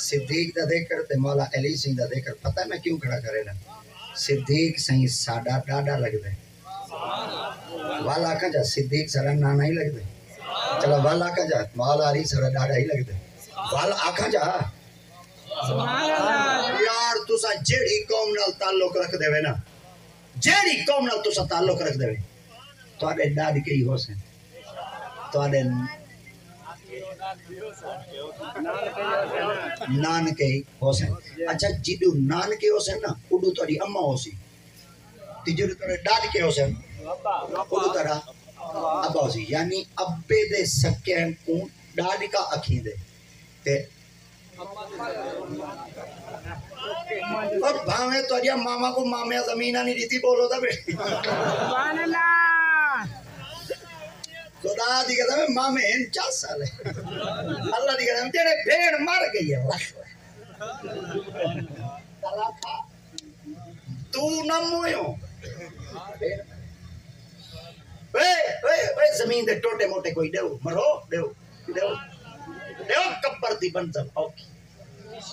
सिद्दीक दा जिक्र ते मौला अली सिंह दा जिक्र पता मैं क्यों खड़ा करे ना सिद्दीक सही साडा डाडा लगदे वाला आखा जा सिद्दीक सारा नाना ही लगदे चलो वाला आखा जा मौला अली सारा डाडा ही लगदे वाला आखा जा यार तुसा जेड़ी कौम नाल ताल्लुक रख देवे ना जेड़ी कौम नाल तुसा ताल्लुक रख देवे तुहाडे डाड के ही होसे तुहाडे नानके होसे अच्छा जिदू नानके होसे ना उडू तुहाडी अम्मा होसी ते जिदू तुहाडे डाड के होसे उडू तुहाडा अब्बा होसी यानी अब्बे दे सके को डाड का अखींदे ते और भावे तो अरिया मामा को मामे जमीना नहीं दी बोलो था बेटी सुभान अल्लाह खुदा दी कहता मैं मामे 50 साल है अल्लाह दी कहता तेरे भेड़ मर गई है तू न मोयो वे जमीन दे टोटे मोटे कोई देओ मरो देओ देओ देओ कब्र दी बंजर ओके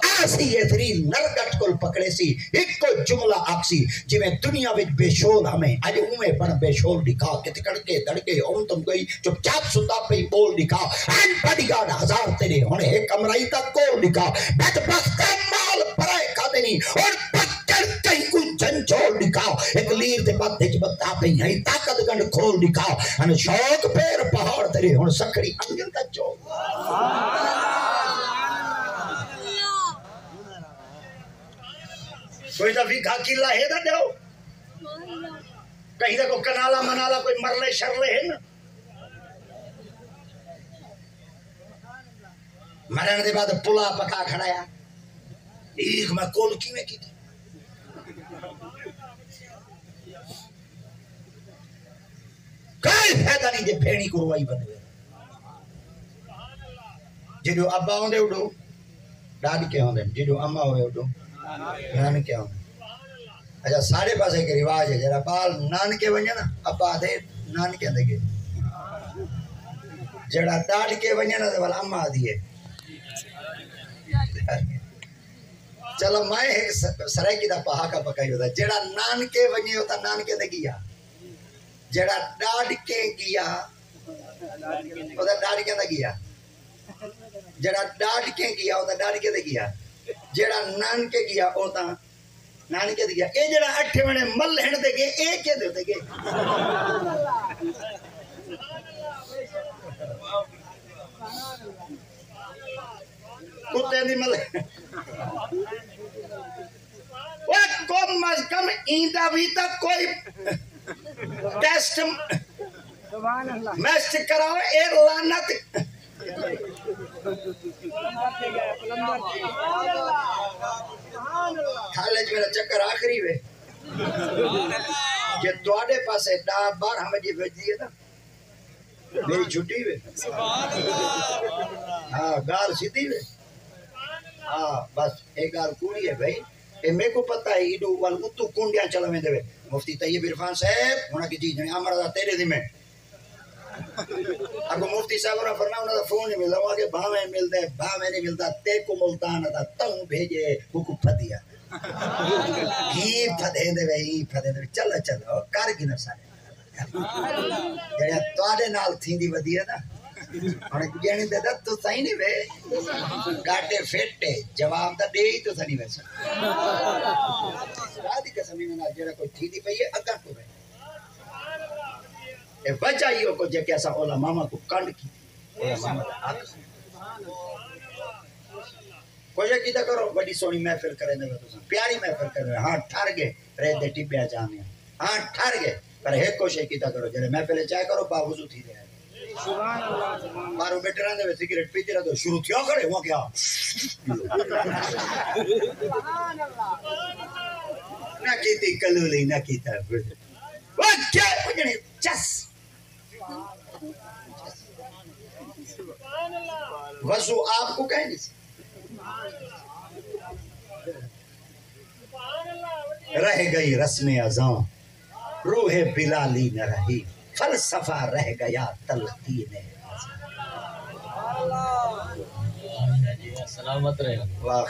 आसी एथरी नरगट कोल पकड़े सी एक को जुमला आक्सी जिਵੇਂ दुनिया विच बेशोर हमें आज उमे पर बेशोर दिखा के तड़के तड़के ओम तुम कोई चुपचाप सुनता पे बोल दिखा एंड बॉडीगार्ड हजार तेरे हुन एक कमराई तक कोल दिखा बदबख्त माल पराए खादे नहीं और पकड़ कहीं को झंझोल दिखाओ एक लीर दे बात च बता पे है ताकत गंड खोल दिखाओ अन शौक पैर पहाड़ तेरे हुन सकड़ी अंगल का चो कोई तो भी किला है ना दो कहीं को कनाला मनाला कोई मरले शरले है ना मरण के बाद पुला पका खड़ाया एक मैं कोल की में की थी कोई फायदा नहीं जे फेणी कुरवाई बने जेडो अब्बा होंदे उडो डाड के होंदे जेडो अम्मा होवे उडो नानके होंदे अच्छा सारे पास एक रिवाज है जरा बाल नानके वने ना अब्बा दे नानके दे के जड़ा डाड के वने ना वाला अम्मा दिए चलो मैं एक सराय की दा पहा का पकाई होता जड़ा नानके वने होता नानके दे गया जड़ा डाड के गया ओदा डाड के दे गया जड़ा डाड के गया ओदा डाड के दे गया जड़ा नानके गया ओदा नानके दे गया ए जड़ा अठे वने मल हण दे के ए के दे के कुत्ते दी मल वो कम अज कम इंदा भी तक कोई टेस्ट सुभान अल्लाह मैस्ट कराओ ए लानत कॉलेज मेरा चक्कर आखिरी वे जे तोड़े पासे 12 बजे भेजी है ना मेरी छुट्टी वे सुभान अल्लाह हां गाल सीधी वे हां बस एक गाल कूड़ी है भाई ए मेरे को पता है इडो वाल उतु कुंडिया चलवे देवे मुफ्ती तैयब इरफान साहब होना की चीज ने अमर तेरे दी में अगो मुफ्ती साहब ने फरमाया उन्हें फोन नहीं मिलता वहां के भावे मिलते भावे नहीं मिलता ते को मुल्तान था तू भेजे हुकू फदिया ही फदे दे चलो चलो कर गिन सारे जेड़ा तोड़े नाल थींदी वधिया ना हुन जेणी दे तू सही नहीं वे गाटे फेटे जवाब दा दे ही तो सही वैसे राधी कसम में ना जेड़ा कोई थींदी पई है अगा तो वे ए बचाइयो को जे कैसा ओला मामा को कंड की ओला मामा कोई कीता करो बड़ी सोनी महफिल करे ने तो प्यारी महफिल करे हां ठर गए रे दे टिप्या जाने हां ठर गए पर एक कोशिश कीता करो जे महफिल चाय करो बावजूद थी रहे सुभान अल्लाह सुभान मारो बेटरा ने सिगरेट पीते रहो शुरू थियो करे वो क्या सुभान अल्लाह ना कीती कलूली ना कीता वो क्या मुझे चस वजू आपको कहेंगे रह गई रस्म अज़ां रूह बिलाली न रही फलसफा रह गया तलकीन सलामत रहे। वाह